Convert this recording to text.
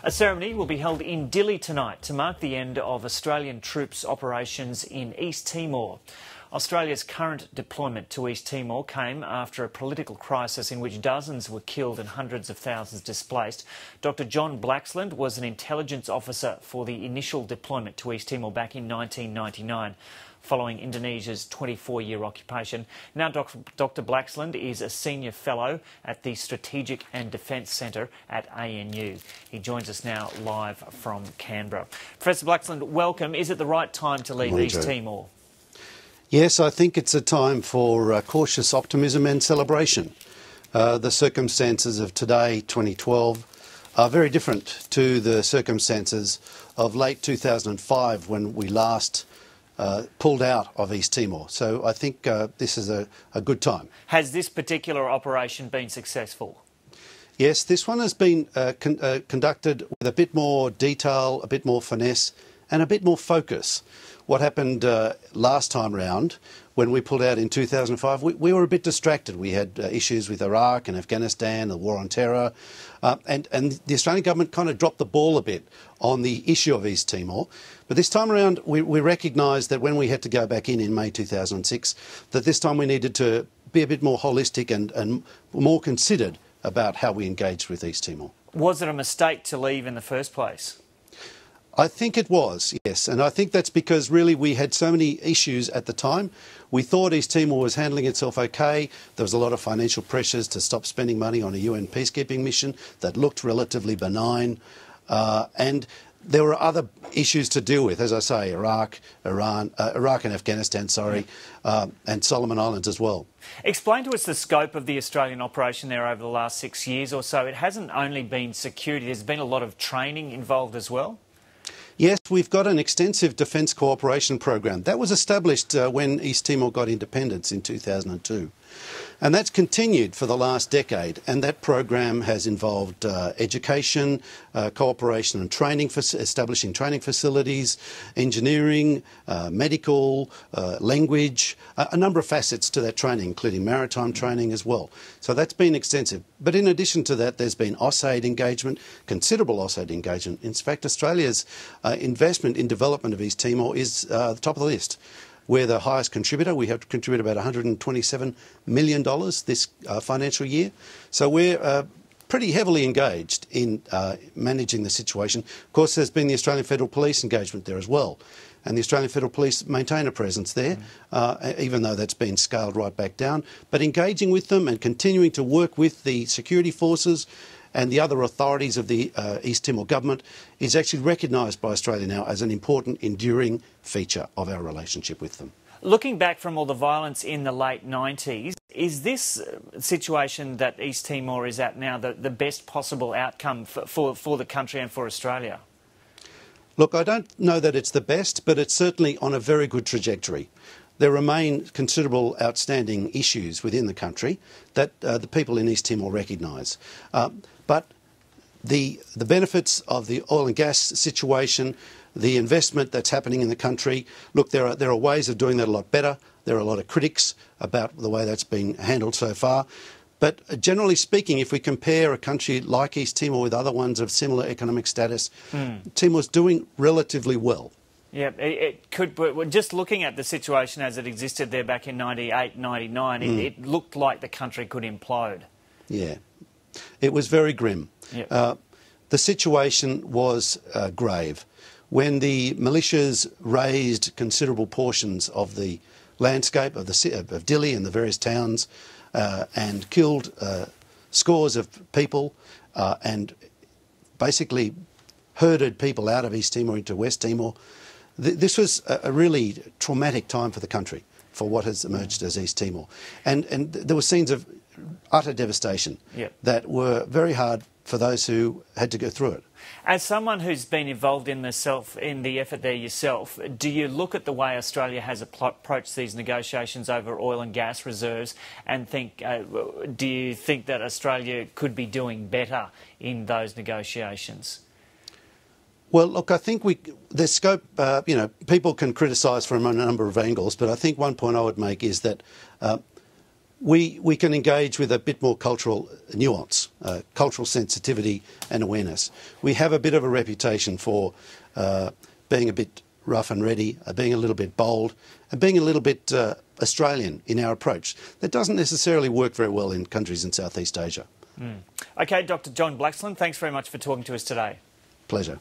A ceremony will be held in Dili tonight to mark the end of Australian troops' operations in East Timor. Australia's current deployment to East Timor came after a political crisis in which dozens were killed and hundreds of thousands displaced. Dr. John Blaxland was an intelligence officer for the initial deployment to East Timor back in 1999. Following Indonesia's 24-year occupation. Now Dr. Blaxland is a senior fellow at the Strategic and Defence Centre at ANU. He joins us now live from Canberra. Professor Blaxland, welcome. Is it the right time to leave East Timor? Yes, I think it's a time for cautious optimism and celebration. The circumstances of today, 2012, are very different to the circumstances of late 2005 when we last pulled out of East Timor. So I think this is a good time. Has this particular operation been successful? Yes, this one has been conducted with a bit more detail, a bit more finesse and a bit more focus. What happened last time round when we pulled out in 2005, we were a bit distracted. We had issues with Iraq and Afghanistan, the war on terror, and the Australian government kind of dropped the ball a bit on the issue of East Timor. But this time around, we recognised that when we had to go back in May 2006, that this time we needed to be a bit more holistic and more considered about how we engaged with East Timor. Was it a mistake to leave in the first place? I think it was, yes, and I think that's because really we had so many issues at the time. We thought East Timor was handling itself okay. There was a lot of financial pressures to stop spending money on a UN peacekeeping mission that looked relatively benign, and there were other issues to deal with, as I say, Iraq and Afghanistan, and Solomon Islands as well. Explain to us the scope of the Australian operation there over the last 6 years or so. It hasn't only been security, there's been a lot of training involved as well. Yes, we've got an extensive defence cooperation program. That was established when East Timor got independence in 2002. And that's continued for the last decade. And that program has involved education, cooperation and training, establishing training facilities, engineering, medical, language, a number of facets to that training, including maritime training as well. So that's been extensive. But in addition to that, there's been AUSAID engagement, considerable AUSAID engagement. In fact, Australia's investment in development of East Timor is the top of the list. We're the highest contributor. We have contributed about $127 million this financial year. So we're pretty heavily engaged in managing the situation. Of course, there's been the Australian Federal Police engagement there as well. And the Australian Federal Police maintain a presence there, even though that's been scaled right back down. But engaging with them and continuing to work with the security forces and the other authorities of the East Timor government is actually recognised by Australia now as an important, enduring feature of our relationship with them. Looking back from all the violence in the late 90s, is this situation that East Timor is at now the best possible outcome for the country and for Australia? Look, I don't know that it's the best, but it's certainly on a very good trajectory. There remain considerable outstanding issues within the country that the people in East Timor recognise. But the benefits of the oil and gas situation, the investment that's happening in the country, look, there are ways of doing that a lot better. There are a lot of critics about the way that's been handled so far. But generally speaking, if we compare a country like East Timor with other ones of similar economic status, Timor's doing relatively well. Yeah, it could, but just looking at the situation as it existed there back in 98, 99, it looked like the country could implode. Yeah, it was very grim. Yep. The situation was grave. When the militias raised considerable portions of the landscape of Dili and the various towns and killed scores of people and basically herded people out of East Timor into West Timor, this was a really traumatic time for the country, for what has emerged as East Timor. And there were scenes of utter devastation that were very hard for those who had to go through it. As someone who's been involved in the effort there yourself, do you look at the way Australia has approached these negotiations over oil and gas reserves and think, do you think that Australia could be doing better in those negotiations? Well, look, I think there's scope, people can criticise from a number of angles, but I think one point I would make is that we can engage with a bit more cultural nuance, cultural sensitivity and awareness. We have a bit of a reputation for being a bit rough and ready, being a little bit bold, and being a little bit Australian in our approach. That doesn't necessarily work very well in countries in Southeast Asia. OK, Dr. John Blaxland, thanks very much for talking to us today. Pleasure.